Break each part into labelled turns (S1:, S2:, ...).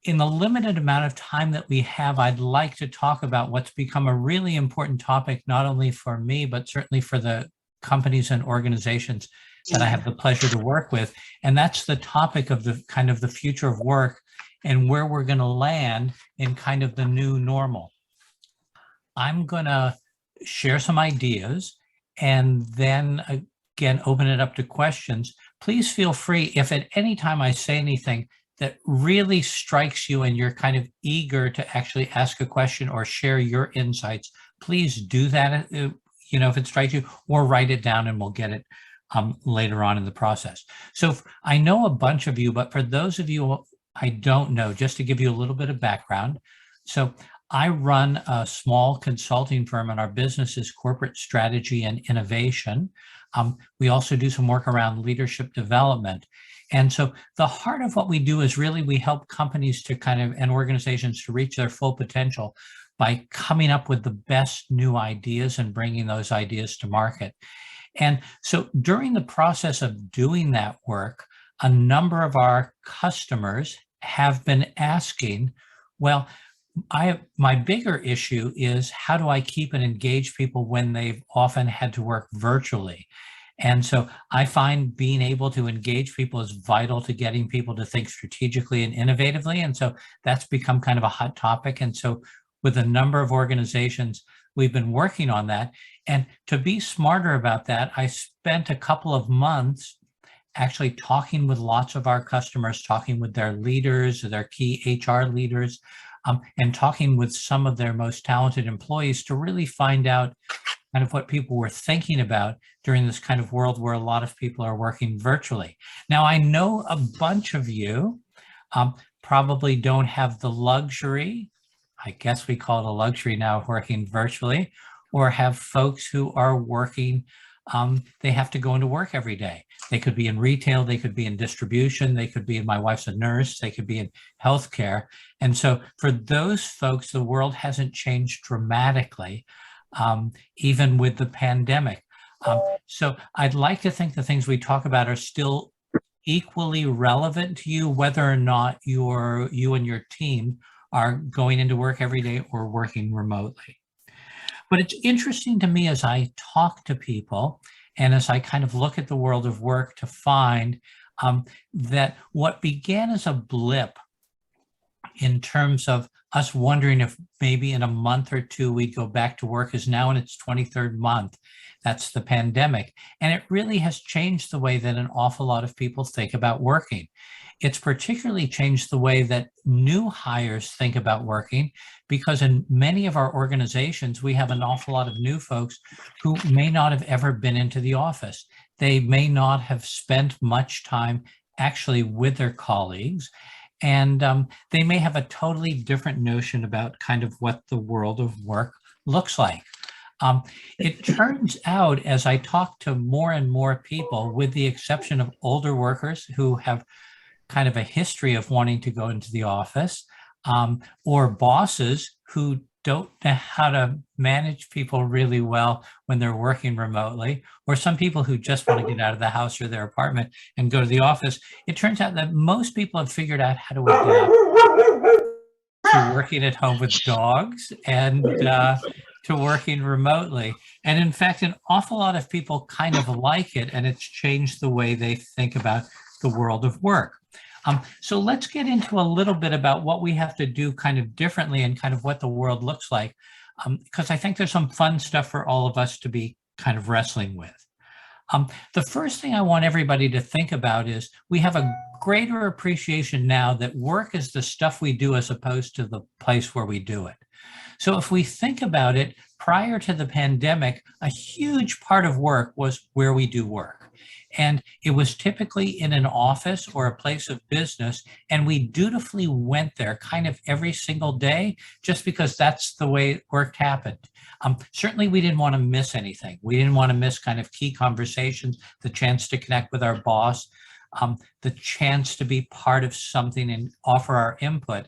S1: in the limited amount of time that we have, I'd like to talk about what's become a really important topic, not only for me, but certainly for the companies and organizations that I have the pleasure to work with. And that's the topic of the kind of the future of work and where we're going to land in kind of the new normal. I'm going to share some ideas and then again, open it up to questions. Please feel free, if at any time I say anything that really strikes you and you're kind of eager to actually ask a question or share your insights, please do that, if it strikes you, or write it down and we'll get it later on in the process. So I know a bunch of you, but for those of you I don't know, just to give you a little bit of background. So I run a small consulting firm and our business is corporate strategy and innovation. We also do some work around leadership development. And so the heart of what we do is really we help companies to and organizations to reach their full potential by coming up with the best new ideas and bringing those ideas to market. And so during the process of doing that work, a number of our customers have been asking, well, my bigger issue is how do I keep and engage people when they've often had to work virtually? And so I find being able to engage people is vital to getting people to think strategically and innovatively. And so that's become kind of a hot topic. And so with a number of organizations, we've been working on that. And to be smarter about that, I spent a couple of months actually talking with lots of our customers, talking with their leaders, their key HR leaders, and talking with some of their most talented employees to really find out kind of what people were thinking about during this kind of world where a lot of people are working virtually. Now, I know a bunch of you probably don't have the luxury, I guess we call it a luxury now, of working virtually, or have folks who are working, they have to go into work every day. They could be in retail, they could be in distribution, they could be my wife's a nurse, they could be in healthcare. And so for those folks, the world hasn't changed dramatically, even with the pandemic. So I'd like to think the things we talk about are still equally relevant to you, whether or not you and your team are going into work every day or working remotely. But it's interesting to me as I talk to people and as I kind of look at the world of work to find that what began as a blip in terms of us wondering if maybe in a month or two we'd go back to work is now in its 23rd month. That's the pandemic. And it really has changed the way that an awful lot of people think about working. It's particularly changed the way that new hires think about working, because in many of our organizations, we have an awful lot of new folks who may not have ever been into the office. They may not have spent much time actually with their colleagues. And they may have a totally different notion about kind of what the world of work looks like. It turns out, as I talk to more and more people, with the exception of older workers who have kind of a history of wanting to go into the office, or bosses who don't know how to manage people really well when they're working remotely, or some people who just want to get out of the house or their apartment and go to the office. It turns out that most people have figured out how to adapt to working at home with dogs and to working remotely. And in fact, an awful lot of people kind of like it, and it's changed the way they think about the world of work. So let's get into a little bit about what we have to do kind of differently and kind of what the world looks like, because I think there's some fun stuff for all of us to be kind of wrestling with. The first thing I want everybody to think about is we have a greater appreciation now that work is the stuff we do as opposed to the place where we do it. So if we think about it, prior to the pandemic, a huge part of work was where we do work. And it was typically in an office or a place of business, and we dutifully went there kind of every single day, just because that's the way work happened. Certainly, we didn't want to miss anything. We didn't want to miss kind of key conversations, the chance to connect with our boss, the chance to be part of something and offer our input.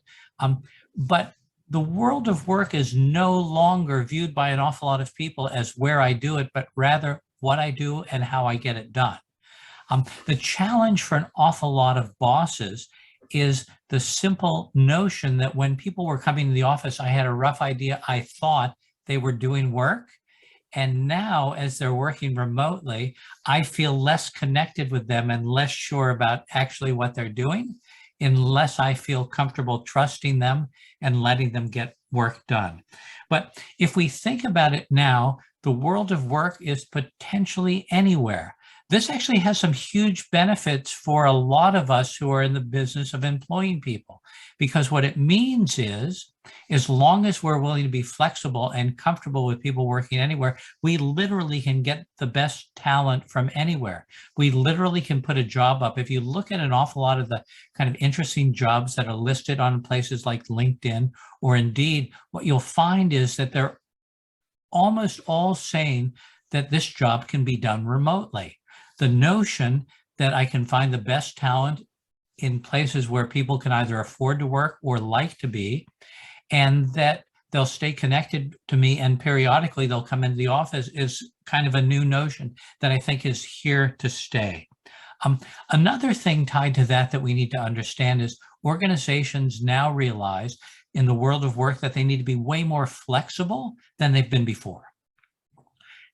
S1: But the world of work is no longer viewed by an awful lot of people as where I do it, but rather what I do and how I get it done. The challenge for an awful lot of bosses is the simple notion that when people were coming to the office, I had a rough idea. I thought they were doing work. And now, as they're working remotely, I feel less connected with them and less sure about actually what they're doing, unless I feel comfortable trusting them and letting them get work done. But if we think about it now, the world of work is potentially anywhere. This actually has some huge benefits for a lot of us who are in the business of employing people, because what it means is, as long as we're willing to be flexible and comfortable with people working anywhere, we literally can get the best talent from anywhere. We literally can put a job up. If you look at an awful lot of the kind of interesting jobs that are listed on places like LinkedIn or Indeed, what you'll find is that they're almost all saying that this job can be done remotely. The notion that I can find the best talent in places where people can either afford to work or like to be, and that they'll stay connected to me and periodically they'll come into the office, is kind of a new notion that I think is here to stay. Another thing tied to that we need to understand is organizations now realize in the world of work that they need to be way more flexible than they've been before.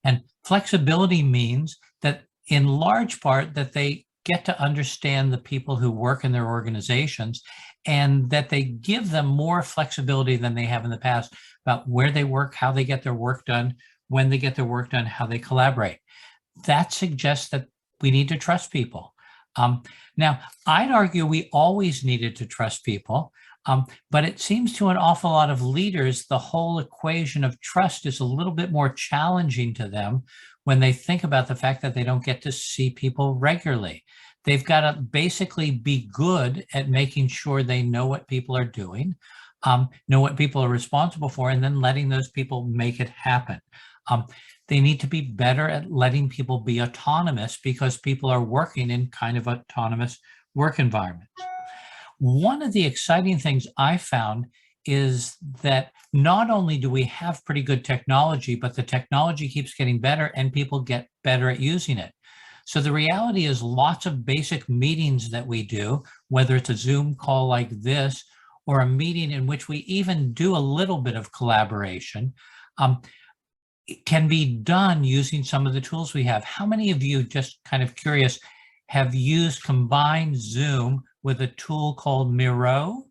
S1: And flexibility means that in large part that they get to understand the people who work in their organizations, and that they give them more flexibility than they have in the past about where they work, how they get their work done, when they get their work done, how they collaborate. That suggests that we need to trust people. Now, I'd argue we always needed to trust people, but it seems to an awful lot of leaders, the whole equation of trust is a little bit more challenging to them when they think about the fact that they don't get to see people regularly. They've got to basically be good at making sure they know what people are doing, know what people are responsible for, and then letting those people make it happen. They need to be better at letting people be autonomous because people are working in kind of autonomous work environments. One of the exciting things I found is that not only do we have pretty good technology, but the technology keeps getting better and people get better at using it. So the reality is lots of basic meetings that we do, whether it's a Zoom call like this or a meeting in which we even do a little bit of collaboration, it can be done using some of the tools we have. How many of you, just kind of curious, have used combined Zoom with a tool called Miro?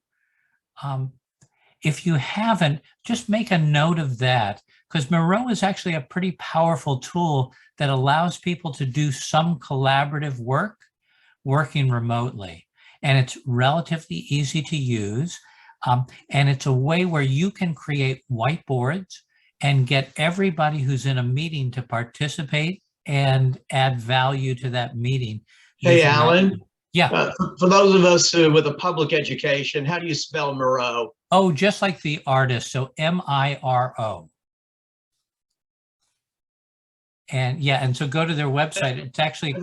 S1: If you haven't, just make a note of that, because Miro is actually a pretty powerful tool that allows people to do some collaborative work working remotely. And it's relatively easy to use. And it's a way where you can create whiteboards and get everybody who's in a meeting to participate and add value to that meeting.
S2: Hey, Alan.
S1: Yeah.
S2: For those of us with a public education, how do you spell Miro?
S1: Oh, just like the artist. So M-I-R-O. And yeah, and so go to their website. It's actually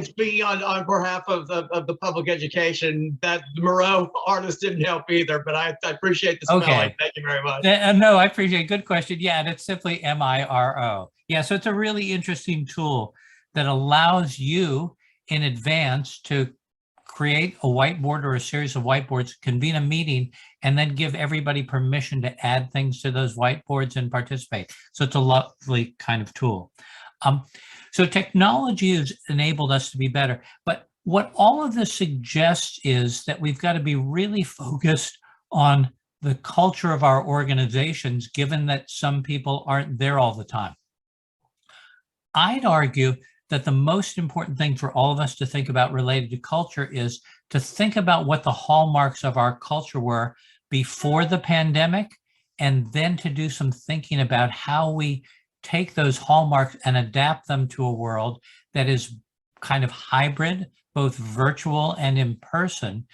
S2: speaking on behalf of the public education, that the Miro artist didn't help either, but I appreciate the spelling.
S1: Okay.
S2: Thank you very much.
S1: No, I appreciate it. Good question. Yeah, and it's simply M-I-R-O. Yeah, so it's a really interesting tool that allows you in advance to create a whiteboard or a series of whiteboards, convene a meeting, and then give everybody permission to add things to those whiteboards and participate. So it's a lovely kind of tool. So technology has enabled us to be better, but what all of this suggests is that we've got to be really focused on the culture of our organizations, given that some people aren't there all the time. I'd argue that the most important thing for all of us to think about related to culture is to think about what the hallmarks of our culture were before the pandemic, and then to do some thinking about how we take those hallmarks and adapt them to a world that is kind of hybrid, both virtual and in person,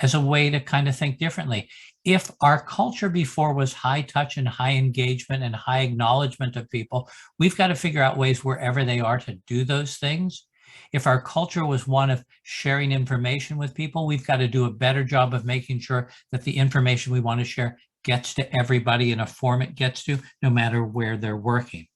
S1: as a way to kind of think differently. If our culture before was high touch and high engagement and high acknowledgement of people, we've got to figure out ways wherever they are to do those things. If our culture was one of sharing information with people, we've got to do a better job of making sure that the information we want to share gets to everybody in a form it gets to, no matter where they're working.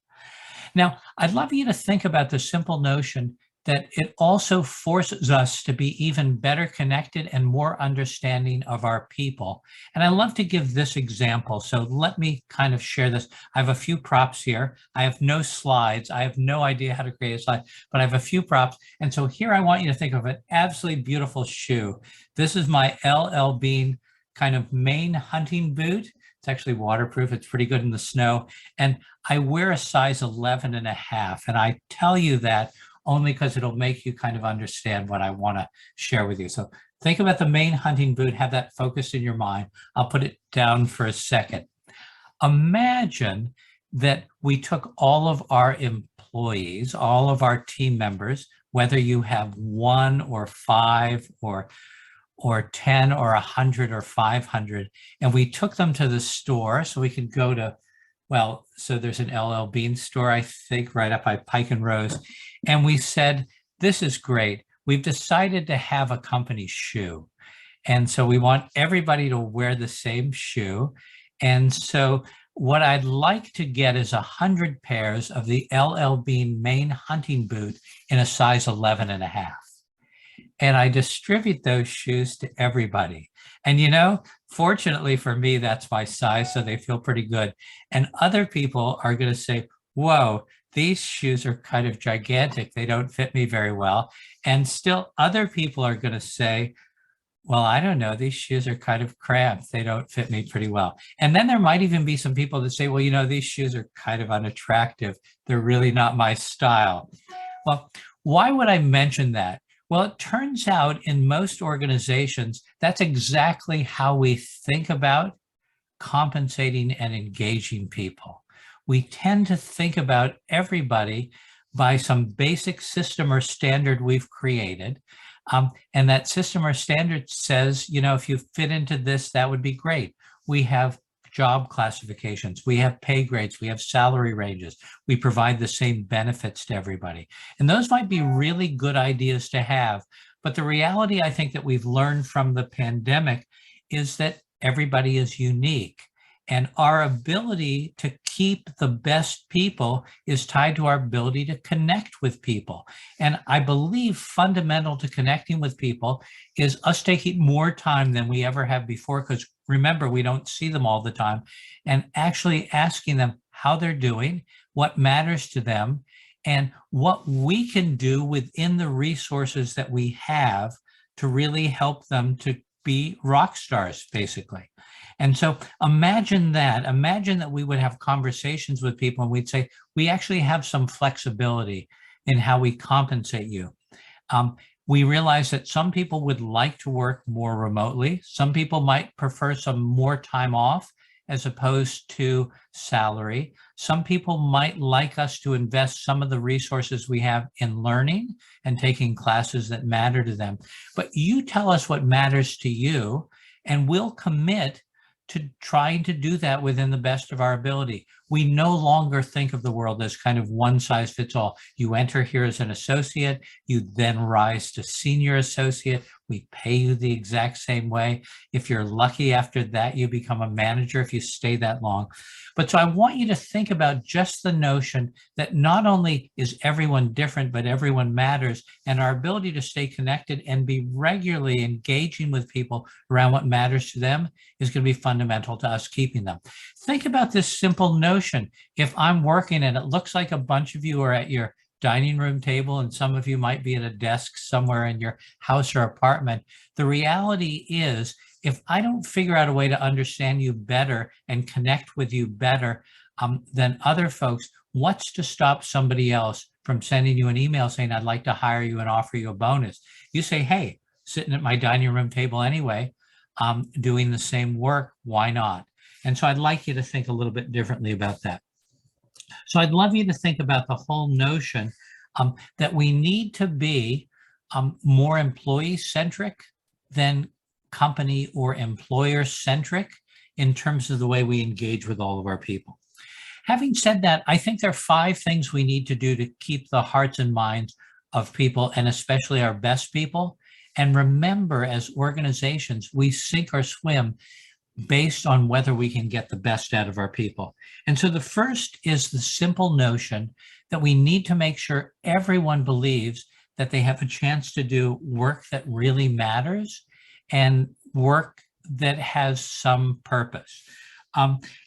S1: Now, I'd love you to think about the simple notion that it also forces us to be even better connected and more understanding of our people. And I love to give this example. So let me kind of share this. I have a few props here. I have no slides. I have no idea how to create a slide, but I have a few props. And so here I want you to think of an absolutely beautiful shoe. This is my LL Bean kind of Maine hunting boot. It's actually waterproof. It's pretty good in the snow. And I wear a size 11 and a half. And I tell you that only because it'll make you kind of understand what I want to share with you. So think about the Maine hunting boot, have that focused in your mind. I'll put it down for a second. Imagine that we took all of our employees, all of our team members, whether you have 1 or 5 or 10 or 100 or 500, and we took them to the store. So we could go to, well, so there's an LL Bean store, I think, right up by Pike and Rose. And we said, this is great. We've decided to have a company shoe. And so we want everybody to wear the same shoe. And so what I'd like to get is 100 pairs of the LL Bean Maine hunting boot in a size 11 and a half. And I distribute those shoes to everybody. And, fortunately for me, that's my size, so they feel pretty good. And other people are going to say, whoa, these shoes are kind of gigantic. They don't fit me very well. And still other people are going to say, well, I don't know, these shoes are kind of cramped. They don't fit me pretty well. And then there might even be some people that say, well, these shoes are kind of unattractive. They're really not my style. Well, why would I mention that? Well, it turns out in most organizations, that's exactly how we think about compensating and engaging people. We tend to think about everybody by some basic system or standard we've created. And that system or standard says, if you fit into this, that would be great. We have job classifications, we have pay grades, we have salary ranges, we provide the same benefits to everybody. And those might be really good ideas to have. But the reality I think that we've learned from the pandemic is that everybody is unique. And our ability to keep the best people is tied to our ability to connect with people. And I believe fundamental to connecting with people is us taking more time than we ever have before, because remember, we don't see them all the time, and actually asking them how they're doing, what matters to them, and what we can do within the resources that we have to really help them to be rock stars, basically. And so imagine that we would have conversations with people and we'd say, we actually have some flexibility in how we compensate you. We realize that some people would like to work more remotely. Some people might prefer some more time off as opposed to salary. Some people might like us to invest some of the resources we have in learning and taking classes that matter to them. But you tell us what matters to you, and we'll commit to trying to do that within the best of our ability. We no longer think of the world as kind of one size fits all. You enter here as an associate, you then rise to senior associate. We pay you the exact same way. If you're lucky after that, you become a manager if you stay that long. But so I want you to think about just the notion that not only is everyone different, but everyone matters, and our ability to stay connected and be regularly engaging with people around what matters to them is going to be fundamental to us keeping them. Think about this simple notion. If I'm working and it looks like a bunch of you are at your dining room table and some of you might be at a desk somewhere in your house or apartment, the reality is, if I don't figure out a way to understand you better and connect with you better than other folks, what's to stop somebody else from sending you an email saying, I'd like to hire you and offer you a bonus? You say, hey, sitting at my dining room table anyway, doing the same work, why not? And so I'd like you to think a little bit differently about that. So I'd love you to think about the whole notion that we need to be more employee-centric than company or employer-centric in terms of the way we engage with all of our people. Having said that, I think there are 5 things we need to do to keep the hearts and minds of people, and especially our best people. And remember, as organizations, we sink or swim based on whether we can get the best out of our people. And so the first is the simple notion that we need to make sure everyone believes that they have a chance to do work that really matters and work that has some purpose.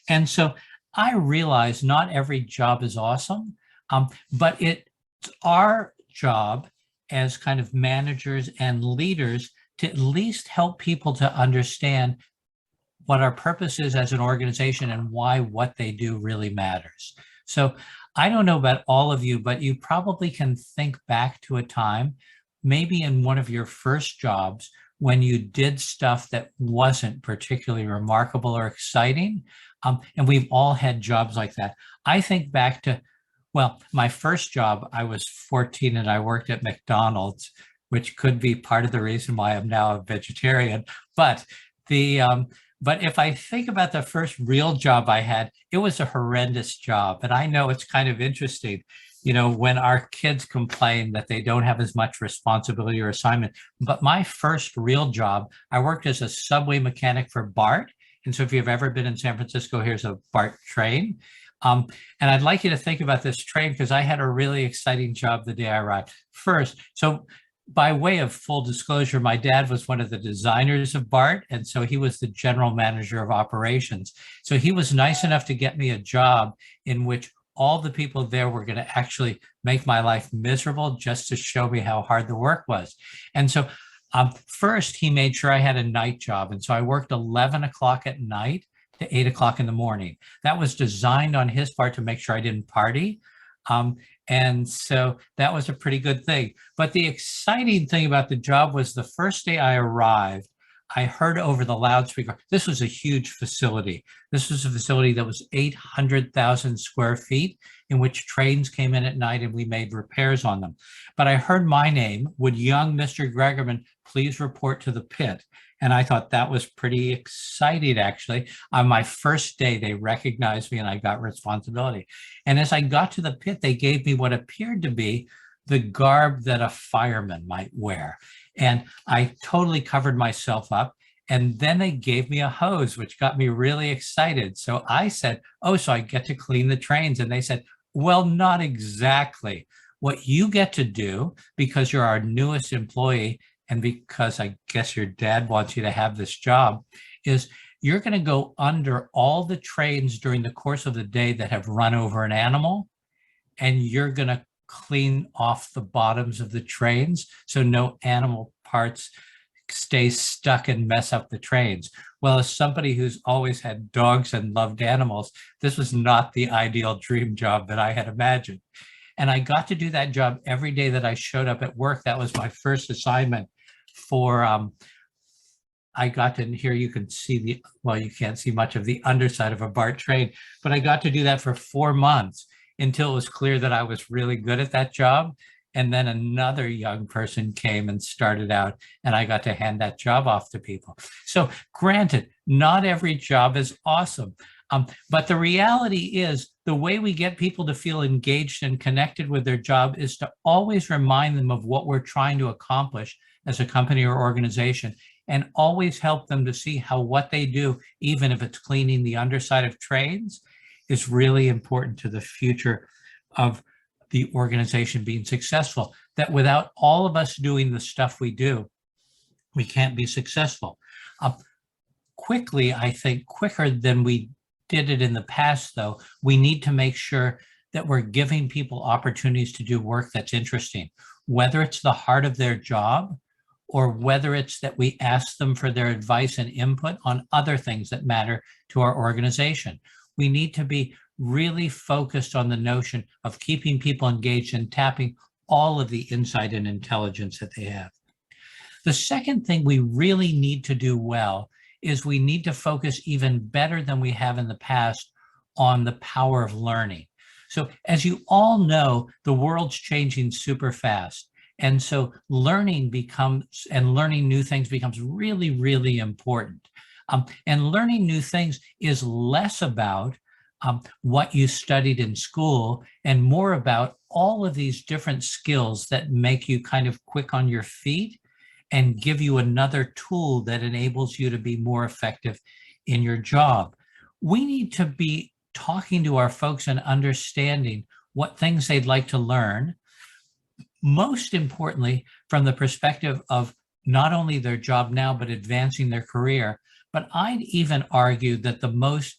S1: And so I realize not every job is awesome, but it's our job as kind of managers and leaders to at least help people to understand what our purpose is as an organization and why what they do really matters. So I don't know about all of you, but you probably can think back to a time, maybe in one of your first jobs, when you did stuff that wasn't particularly remarkable or exciting. And we've all had jobs like that. I think back to, well, my first job, I was 14 and I worked at McDonald's, which could be part of the reason why I'm now a vegetarian. But but if I think about the first real job I had, it was a horrendous job. And I know it's kind of interesting, when our kids complain that they don't have as much responsibility or assignment. But my first real job, I worked as a subway mechanic for BART. And so if you've ever been in San Francisco, here's a BART train. And I'd like you to think about this train because I had a really exciting job the day I arrived. First, so by way of full disclosure, my dad was one of the designers of BART, and so he was the general manager of operations. So he was nice enough to get me a job in which all the people there were going to actually make my life miserable just to show me how hard the work was. And so first, he made sure I had a night job. And so I worked 11 o'clock at night to 8 o'clock in the morning. That was designed on his part to make sure I didn't party. And so that was a pretty good thing. But the exciting thing about the job was the first day I arrived, I heard over the loudspeaker, this was a huge facility. This was a facility that was 800,000 square feet in which trains came in at night and we made repairs on them. But I heard my name, would young Mr. Gregerman please report to the pit? And I thought that was pretty exciting, actually. On my first day, they recognized me and I got responsibility. And as I got to the pit, they gave me what appeared to be the garb that a fireman might wear. And I totally covered myself up. And then they gave me a hose, which got me really excited. So I said, oh, so I get to clean the trains. And they said, well, not exactly. What you get to do, because you're our newest employee, and because I guess your dad wants you to have this job, is you're going to go under all the trains during the course of the day that have run over an animal, and you're going to clean off the bottoms of the trains so no animal parts stay stuck and mess up the trains. Well, as somebody who's always had dogs and loved animals, this was not the ideal dream job that I had imagined. And I got to do that job every day that I showed up at work. That was my first assignment for, I got to, here you can see well, you can't see much of the underside of a BART train, but I got to do that for 4 months until it was clear that I was really good at that job. And then another young person came and started out, and I got to hand that job off to people. So granted, not every job is awesome. But the reality is the way we get people to feel engaged and connected with their job is to always remind them of what we're trying to accomplish as a company or organization, and always help them to see how what they do, even if it's cleaning the underside of trains, is really important to the future of the organization being successful. That without all of us doing the stuff we do, we can't be successful. Quickly, I think quicker than we did it in the past, though, we need to make sure that we're giving people opportunities to do work that's interesting, whether it's the heart of their job or whether it's that we ask them for their advice and input on other things that matter to our organization. We need to be really focused on the notion of keeping people engaged and tapping all of the insight and intelligence that they have. The second thing we really need to do well is we need to focus even better than we have in the past on the power of learning. So as you all know, the world's changing super fast. And so learning new things becomes really, really important. And learning new things is less about what you studied in school and more about all of these different skills that make you kind of quick on your feet and give you another tool that enables you to be more effective in your job. We need to be talking to our folks and understanding what things they'd like to learn, most importantly, from the perspective of not only their job now, but advancing their career. But I'd even argue that the most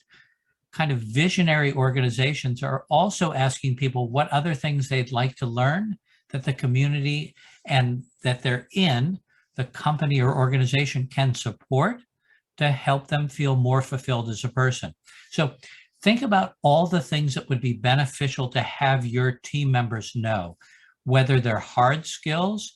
S1: kind of visionary organizations are also asking people what other things they'd like to learn that the community and that they're in, the company or organization can support to help them feel more fulfilled as a person. So think about all the things that would be beneficial to have your team members know, whether they're hard skills,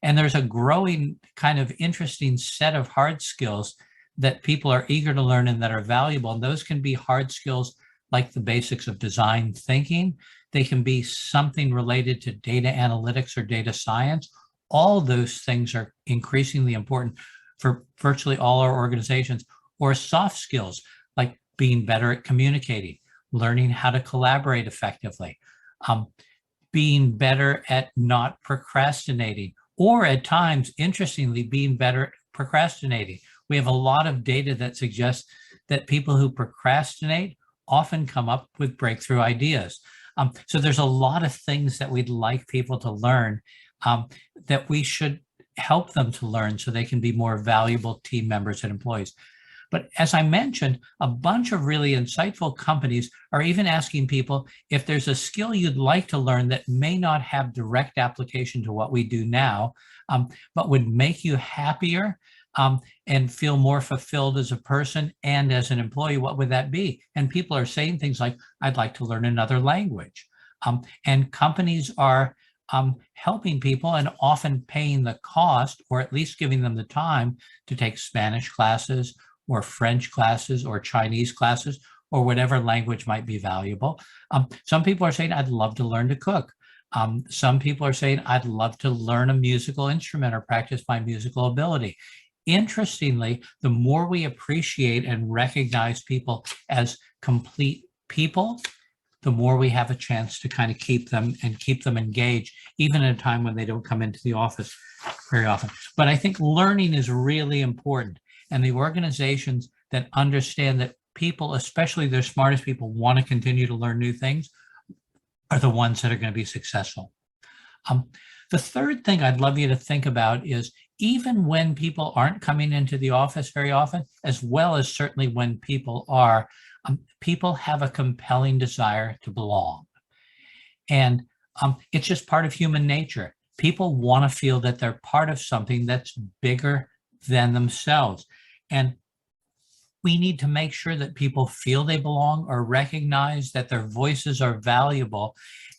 S1: and there's a growing kind of interesting set of hard skills that people are eager to learn and that are valuable. And those can be hard skills like the basics of design thinking. They can be something related to data analytics or data science. All those things are increasingly important for virtually all our organizations. Or soft skills like being better at communicating, learning how to collaborate effectively, being better at not procrastinating, or at times, interestingly, being better at procrastinating. We have a lot of data that suggests that people who procrastinate often come up with breakthrough ideas. So there's a lot of things that we'd like people to learn that we should help them to learn so they can be more valuable team members and employees. But as I mentioned, a bunch of really insightful companies are even asking people if there's a skill you'd like to learn that may not have direct application to what we do now, but would make you happier and feel more fulfilled as a person and as an employee. What would that be? And people are saying things like, I'd like to learn another language. And companies are helping people and often paying the cost, or at least giving them the time to take Spanish classes or French classes or Chinese classes or whatever language might be valuable. Some people are saying, I'd love to learn to cook. Some people are saying, I'd love to learn a musical instrument or practice my musical ability. Interestingly, the more we appreciate and recognize people as complete people, the more we have a chance to kind of keep them engaged, even at a time when they don't come into the office very often. But I think learning is really important. And the organizations that understand that people, especially their smartest people, want to continue to learn new things are the ones that are going to be successful. The third thing I'd love you to think about is even when people aren't coming into the office very often, as well as certainly when people are, people have a compelling desire to belong. And it's just part of human nature. People want to feel that they're part of something that's bigger than themselves. And we need to make sure that people feel they belong or recognize that their voices are valuable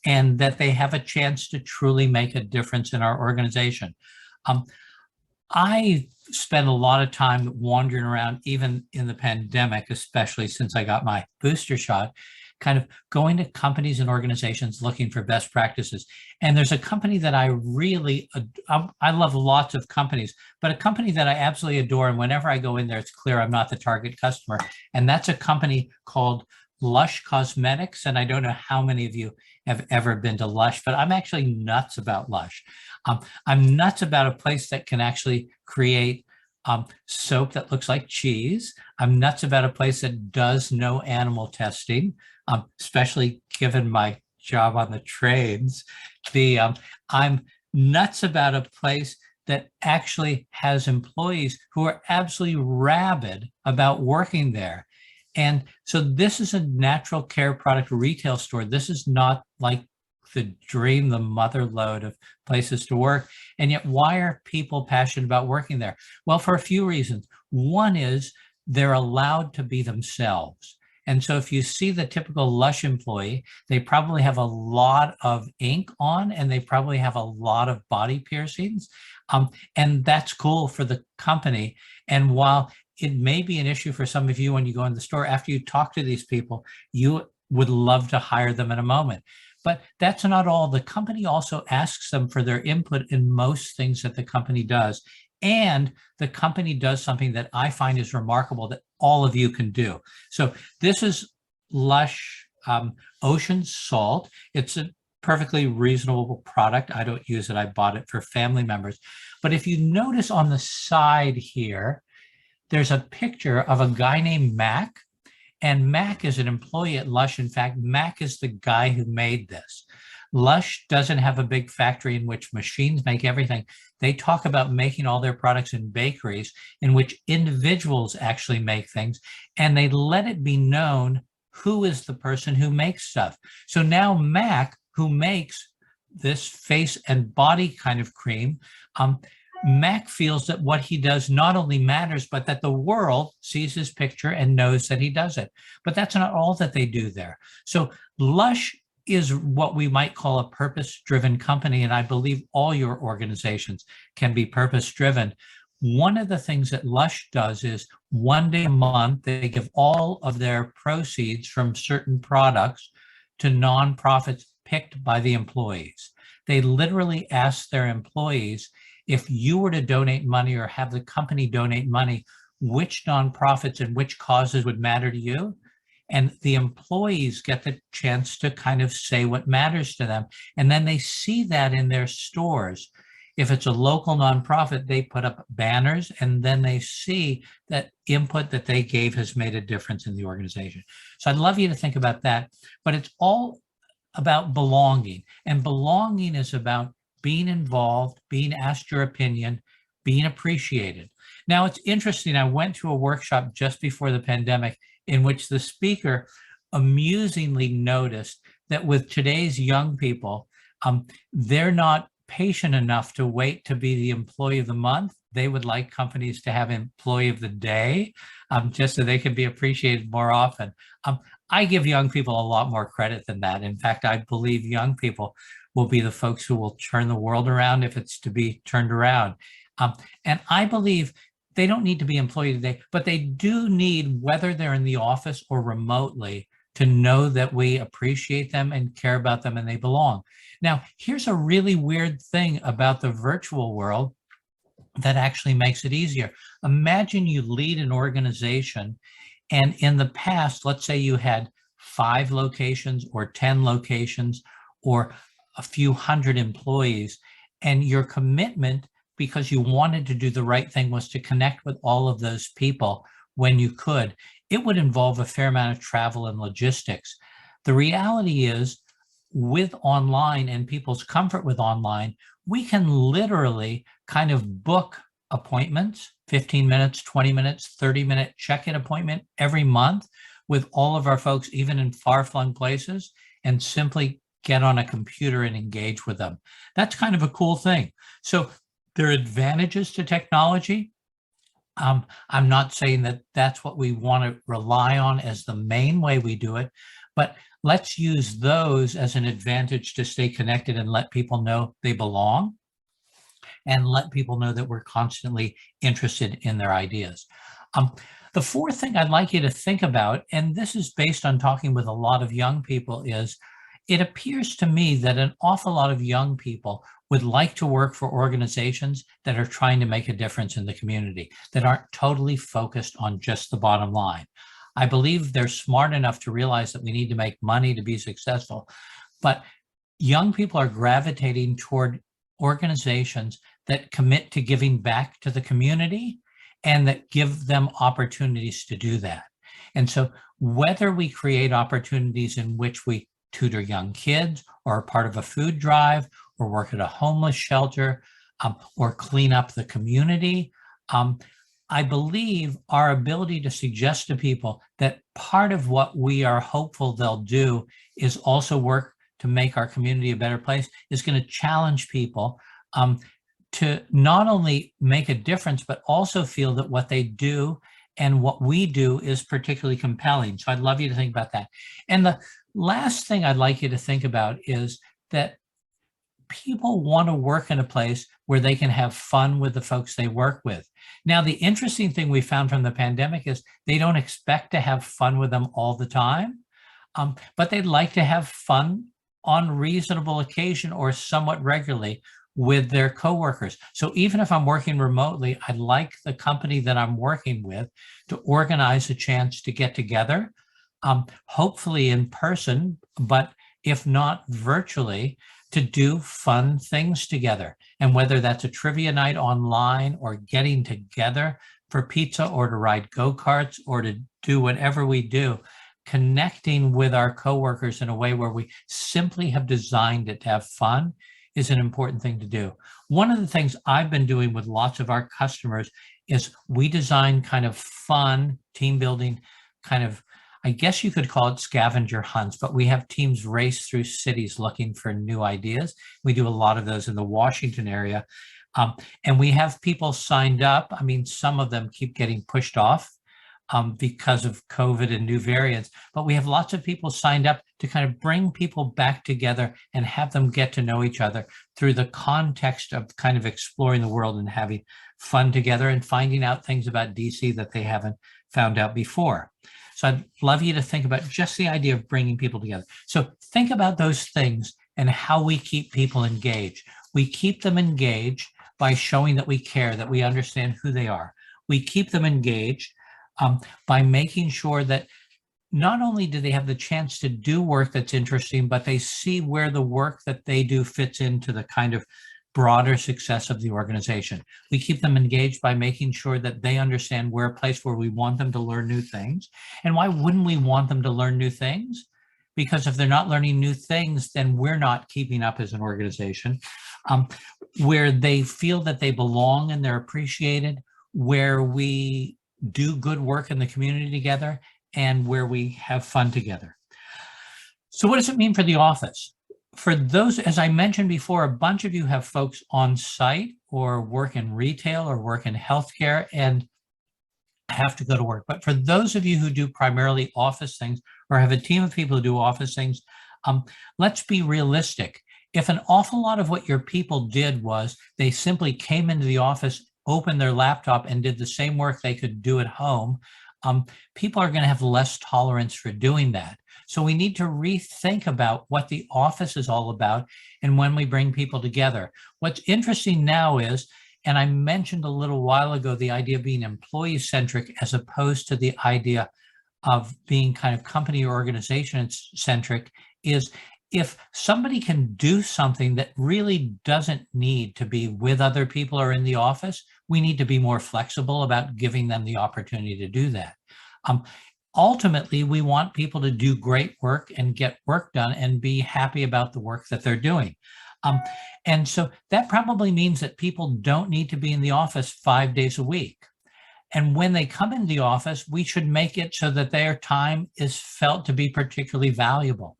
S1: and that they have a chance to truly make a difference in our organization. I spent a lot of time wandering around, even in the pandemic, especially since I got my booster shot, kind of going to companies and organizations looking for best practices. And there's a company that I really, I love lots of companies, but a company that I absolutely adore. And whenever I go in there, it's clear I'm not the target customer. And that's a company called Lush Cosmetics. And I don't know how many of you have ever been to Lush, but I'm actually nuts about Lush. I'm nuts about a place that can actually create soap that looks like cheese. I'm nuts about a place that does no animal testing, especially given my job on the trains. I'm nuts about a place that actually has employees who are absolutely rabid about working there. And so this is a natural care product retail store. This is not like the dream, the mother lode of places to work. And yet, why are people passionate about working there? Well, for a few reasons. One is they're allowed to be themselves. And so if you see the typical Lush employee, they probably have a lot of ink on and they probably have a lot of body piercings. And that's cool for the company. And while it may be an issue for some of you when you go in the store, after you talk to these people, you would love to hire them in a moment. But that's not all. The company also asks them for their input in most things that the company does. And the company does something that I find is remarkable that all of you can do. So this is Lush Ocean Salt. It's a perfectly reasonable product. I don't use it. I bought it for family members. But if you notice on the side here, there's a picture of a guy named Mac. And Mac is an employee at Lush. In fact, Mac is the guy who made this. Lush doesn't have a big factory in which machines make everything. They talk about making all their products in bakeries in which individuals actually make things, and they let it be known who is the person who makes stuff. So now Mac, who makes this face and body kind of cream, Mac feels that what he does not only matters, but that the world sees his picture and knows that he does it. But that's not all that they do there. So Lush is what we might call a purpose-driven company, and I believe all your organizations can be purpose-driven. One of the things that Lush does is one day a month, they give all of their proceeds from certain products to nonprofits picked by the employees. They literally ask their employees, if you were to donate money or have the company donate money, which nonprofits and which causes would matter to you? And the employees get the chance to kind of say what matters to them. And then they see that in their stores. If it's a local nonprofit, they put up banners, and then they see that input that they gave has made a difference in the organization. So I'd love you to think about that, but it's all about belonging. And belonging is about being involved, being asked your opinion, being appreciated. Now, it's interesting. I went to a workshop just before the pandemic in which the speaker amusingly noticed that with today's young people, they're not patient enough to wait to be the employee of the month. They would like companies to have employee of the day, just so they can be appreciated more often. I give young people a lot more credit than that. In fact, I believe young people will be the folks who will turn the world around if it's to be turned around. And I believe they don't need to be employee today, but they do need, whether they're in the office or remotely, to know that we appreciate them and care about them and they belong. Now, here's a really weird thing about the virtual world that actually makes it easier. Imagine you lead an organization, and in the past, let's say you had 5 locations or 10 locations or a few hundred employees, and your commitment, because you wanted to do the right thing, was to connect with all of those people when you could. It would involve a fair amount of travel and logistics. The reality is, with online and people's comfort with online, we can literally kind of book appointments, 15 minutes, 20 minutes, 30-minute check-in appointment every month with all of our folks, even in far-flung places, and simply get on a computer and engage with them. That's kind of a cool thing. So there are advantages to technology. I'm not saying that that's what we want to rely on as the main way we do it, but let's use those as an advantage to stay connected and let people know they belong, and let people know that we're constantly interested in their ideas. The fourth thing I'd like you to think about, and this is based on talking with a lot of young people, is it appears to me that an awful lot of young people would like to work for organizations that are trying to make a difference in the community, that aren't totally focused on just the bottom line. I believe they're smart enough to realize that we need to make money to be successful, but young people are gravitating toward organizations that commit to giving back to the community and that give them opportunities to do that. And so whether we create opportunities in which we tutor young kids, or are part of a food drive, or work at a homeless shelter, or clean up the community, I believe our ability to suggest to people that part of what we are hopeful they'll do is also work to make our community a better place is going to challenge people to not only make a difference, but also feel that what they do and what we do is particularly compelling. So I'd love you to think about that. And the last thing I'd like you to think about is that people want to work in a place where they can have fun with the folks they work with. Now, the interesting thing we found from the pandemic is they don't expect to have fun with them all the time, but they'd like to have fun on reasonable occasion or somewhat regularly with their coworkers. So even if I'm working remotely, I'd like the company that I'm working with to organize a chance to get together, hopefully in person, but if not virtually, to do fun things together. And whether that's a trivia night online or getting together for pizza or to ride go-karts or to do whatever we do, connecting with our coworkers in a way where we simply have designed it to have fun is an important thing to do. One of the things I've been doing with lots of our customers is we design kind of fun team building kind of, I guess you could call it scavenger hunts, but we have teams race through cities looking for new ideas. We do a lot of those in the Washington area. And we have people signed up. I mean, some of them keep getting pushed off because of COVID and new variants, but we have lots of people signed up to kind of bring people back together and have them get to know each other through the context of kind of exploring the world and having fun together and finding out things about DC that they haven't found out before. So I'd love you to think about just the idea of bringing people together. So think about those things and how we keep people engaged. We keep them engaged by showing that we care, that we understand who they are. We keep them engaged by making sure that not only do they have the chance to do work that's interesting, but they see where the work that they do fits into the kind of broader success of the organization. We keep them engaged by making sure that they understand we're a place where we want them to learn new things. And why wouldn't we want them to learn new things? Because if they're not learning new things, then we're not keeping up as an organization. Where they feel that they belong and they're appreciated, where we do good work in the community together, and where we have fun together. So what does it mean for the office? For those, as I mentioned before, a bunch of you have folks on site or work in retail or work in healthcare and have to go to work. But for those of you who do primarily office things or have a team of people who do office things, let's be realistic. If an awful lot of what your people did was they simply came into the office, opened their laptop and did the same work they could do at home, people are going to have less tolerance for doing that. So we need to rethink about what the office is all about and when we bring people together. What's interesting now is, and I mentioned a little while ago, the idea of being employee-centric as opposed to the idea of being kind of company or organization-centric, is if somebody can do something that really doesn't need to be with other people or in the office, we need to be more flexible about giving them the opportunity to do that. Ultimately, we want people to do great work and get work done and be happy about the work that they're doing. And so that probably means that people don't need to be in the office 5 days a week. And when they come in the office, we should make it so that their time is felt to be particularly valuable.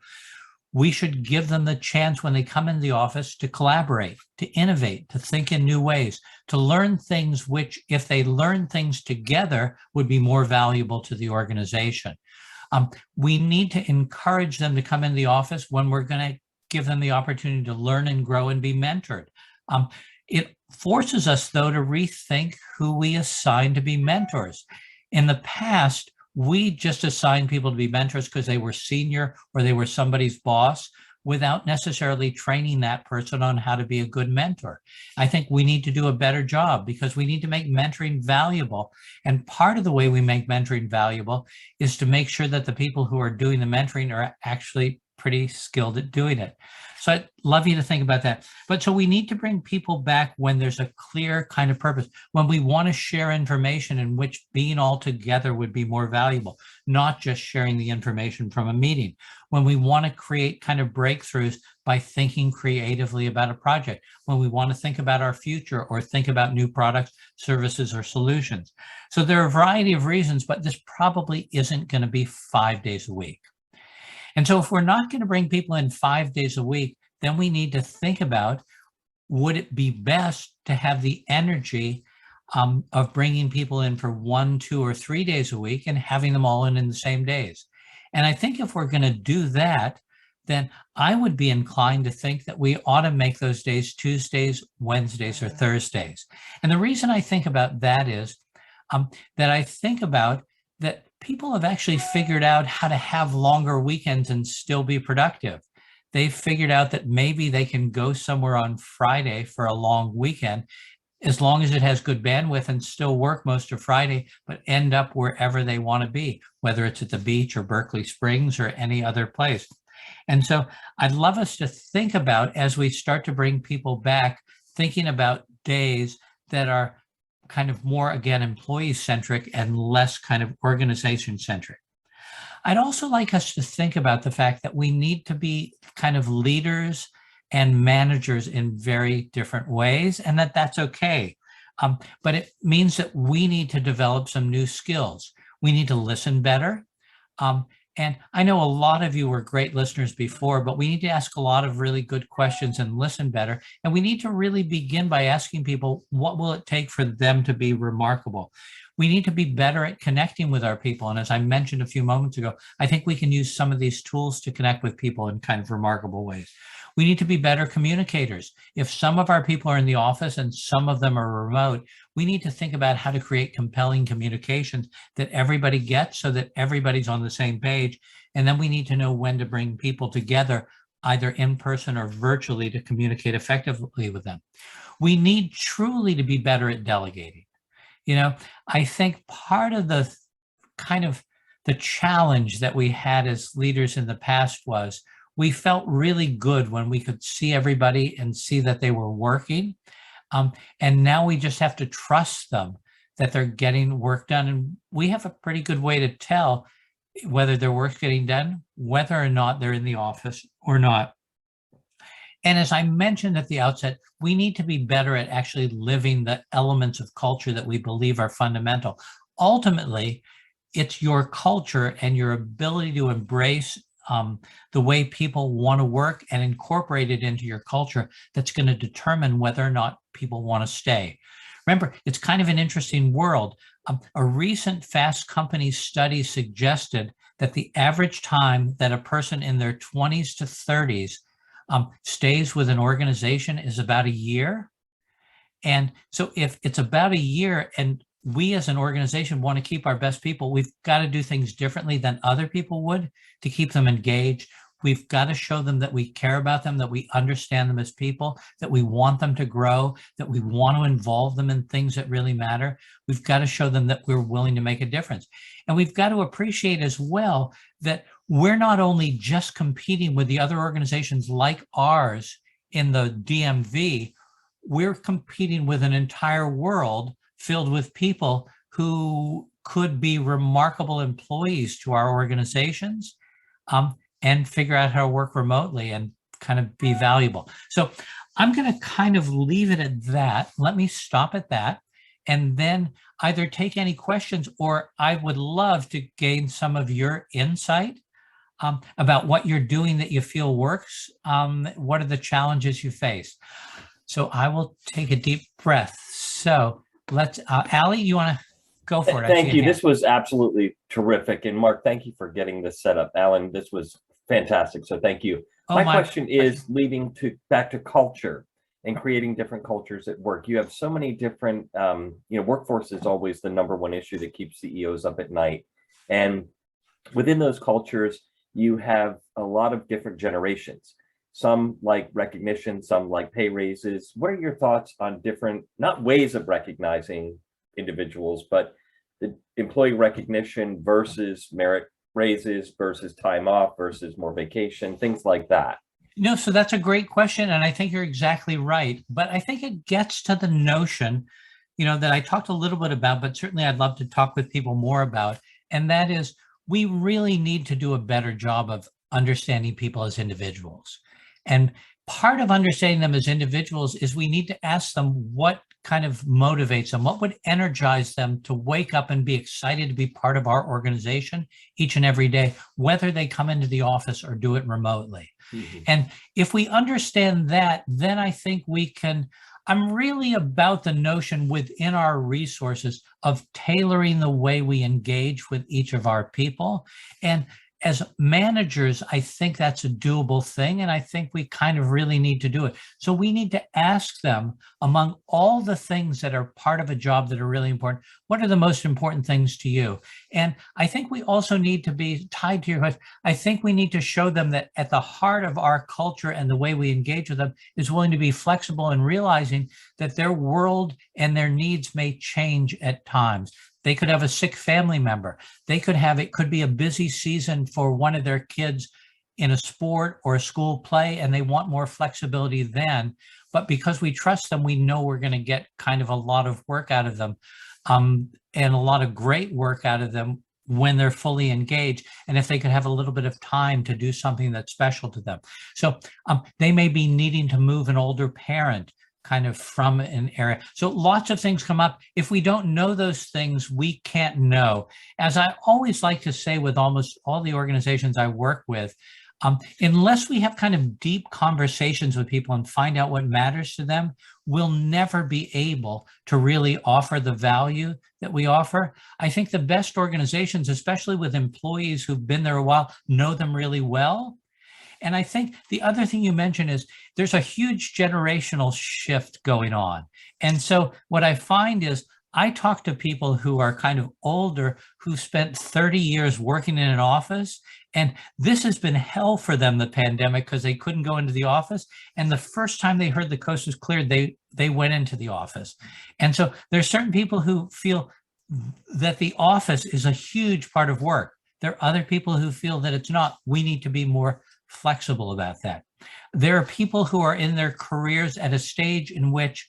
S1: We should give them the chance when they come in the office to collaborate, to innovate, to think in new ways, to learn things which, if they learn things together, would be more valuable to the organization. We need to encourage them to come in the office when we're going to give them the opportunity to learn and grow and be mentored. It forces us, though, to rethink who we assign to be mentors. In the past, we just assigned people to be mentors because they were senior or they were somebody's boss without necessarily training that person on how to be a good mentor. I think we need to do a better job because we need to make mentoring valuable. And part of the way we make mentoring valuable is to make sure that the people who are doing the mentoring are actually pretty skilled at doing it. So I'd love you to think about that. But so we need to bring people back when there's a clear kind of purpose, when we want to share information in which being all together would be more valuable, not just sharing the information from a meeting, when we want to create kind of breakthroughs by thinking creatively about a project, when we want to think about our future or think about new products, services, or solutions. So there are a variety of reasons, but this probably isn't going to be 5 days a week. And so if we're not going to bring people in 5 days a week, then we need to think about, would it be best to have the energy of bringing people in for 1, 2, or 3 days a week and having them all in the same days? And I think if we're going to do that, then I would be inclined to think that we ought to make those days Tuesdays, Wednesdays, or Thursdays. And the reason I think about that is that I think about that people have actually figured out how to have longer weekends and still be productive. They've figured out that maybe they can go somewhere on Friday for a long weekend, as long as it has good bandwidth, and still work most of Friday, but end up wherever they want to be, whether it's at the beach or Berkeley Springs or any other place. And so I'd love us to think about, as we start to bring people back, thinking about days that are kind of more, again, employee-centric and less kind of organization-centric. I'd also like us to think about the fact that we need to be kind of leaders and managers in very different ways, and that that's okay. But it means that we need to develop some new skills. We need to listen better. Um, and I know a lot of you were great listeners before, but we need to ask a lot of really good questions and listen better. And we need to really begin by asking people, what will it take for them to be remarkable? We need to be better at connecting with our people. And as I mentioned a few moments ago, I think we can use some of these tools to connect with people in kind of remarkable ways. We need to be better communicators. If some of our people are in the office and some of them are remote, we need to think about how to create compelling communications that everybody gets so that everybody's on the same page. And then we need to know when to bring people together, either in person or virtually, to communicate effectively with them. We need truly to be better at delegating. I think part of the kind of the challenge that we had as leaders in the past was we felt really good when we could see everybody and see that they were working. And now we just have to trust them that they're getting work done. And we have a pretty good way to tell whether their work's getting done, whether or not they're in the office or not. And as I mentioned at the outset, we need to be better at actually living the elements of culture that we believe are fundamental. Ultimately, it's your culture and your ability to embrace the way people want to work and incorporate it into your culture that's going to determine whether or not people want to stay. Remember, it's kind of an interesting world. A recent Fast Company study suggested that the average time that a person in their 20s to 30s stays with an organization is about a year. And so if it's about a year and we as an organization want to keep our best people, we've got to do things differently than other people would to keep them engaged. We've got to show them that we care about them, that we understand them as people, that we want them to grow, that we want to involve them in things that really matter. We've got to show them that we're willing to make a difference. And we've got to appreciate as well that we're not only just competing with the other organizations like ours in the DMV, we're competing with an entire world filled with people who could be remarkable employees to our organizations and figure out how to work remotely and kind of be valuable. So I'm going to kind of leave it at that. Let me stop at that and then either take any questions, or I would love to gain some of your insight about what you're doing that you feel works. What are the challenges you face? So I will take a deep breath. So let's, Allie, you want to go for it?
S3: Thank you. This was absolutely terrific. And Mark, thank you for getting this set up. Alan, this was fantastic. So thank you. My question is leading back to culture and creating different cultures at work. You have so many different, workforce is always the number one issue that keeps CEOs up at night. And within those cultures, you have a lot of different generations. Some like recognition, some like pay raises. What are your thoughts on different, not ways of recognizing individuals, but the employee recognition versus merit raises versus time off versus more vacation, things like that?
S1: So that's a great question. And I think you're exactly right. But I think it gets to the notion, that I talked a little bit about, but certainly I'd love to talk with people more about. And that is, we really need to do a better job of understanding people as individuals. And part of understanding them as individuals is we need to ask them what kind of motivates them, what would energize them to wake up and be excited to be part of our organization each and every day, whether they come into the office or do it remotely. Mm-hmm. And if we understand that, then I think I'm really about the notion within our resources of tailoring the way we engage with each of our people. And as managers, I think that's a doable thing, and I think we kind of really need to do it. So we need to ask them, among all the things that are part of a job that are really important, what are the most important things to you? And I think we also need to be tied to your question. I think we need to show them that at the heart of our culture and the way we engage with them is willing to be flexible and realizing that their world and their needs may change at times. They could have a sick family member. It could be a busy season for one of their kids in a sport or a school play, and they want more flexibility then. But because we trust them, we know we're going to get kind of a lot of work out of them and a lot of great work out of them when they're fully engaged, and if they could have a little bit of time to do something that's special to them. So they may be needing to move an older parent kind of from an area. So lots of things come up. If we don't know those things, we can't know. As I always like to say with almost all the organizations I work with, unless we have kind of deep conversations with people and find out what matters to them, we'll never be able to really offer the value that we offer. I think the best organizations, especially with employees who've been there a while, know them really well. And I think the other thing you mentioned is there's a huge generational shift going on. And so what I find is I talk to people who are kind of older, who spent 30 years working in an office, and this has been hell for them, the pandemic, because they couldn't go into the office. And the first time they heard the coast was cleared, they went into the office. And so there's certain people who feel that the office is a huge part of work. There are other people who feel that it's not. We need to be more flexible about that. There are people who are in their careers at a stage in which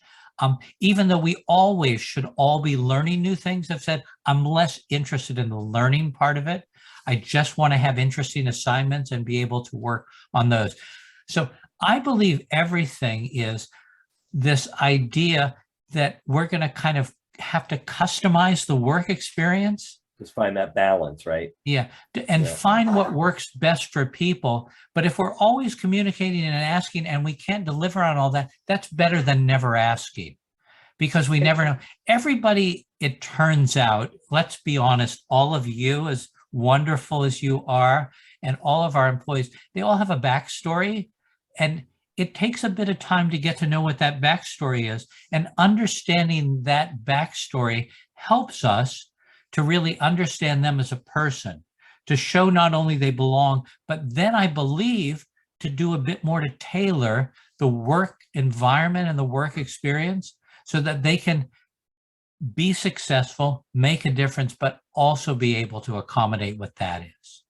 S1: even though we always should all be learning new things, have said, I'm less interested in the learning part of it. I just want to have interesting assignments and be able to work on those. So I believe everything is this idea that we're going to kind of have to customize the work experience.
S3: Just find that balance, right?
S1: Yeah, and find what works best for people. But if we're always communicating and asking and we can't deliver on all that, that's better than never asking, because we never know. Everybody, it turns out, let's be honest, all of you, as wonderful as you are, and all of our employees, they all have a backstory. And it takes a bit of time to get to know what that backstory is. And understanding that backstory helps us to really understand them as a person, to show not only they belong, but then I believe to do a bit more to tailor the work environment and the work experience so that they can be successful, make a difference, but also be able to accommodate what that is.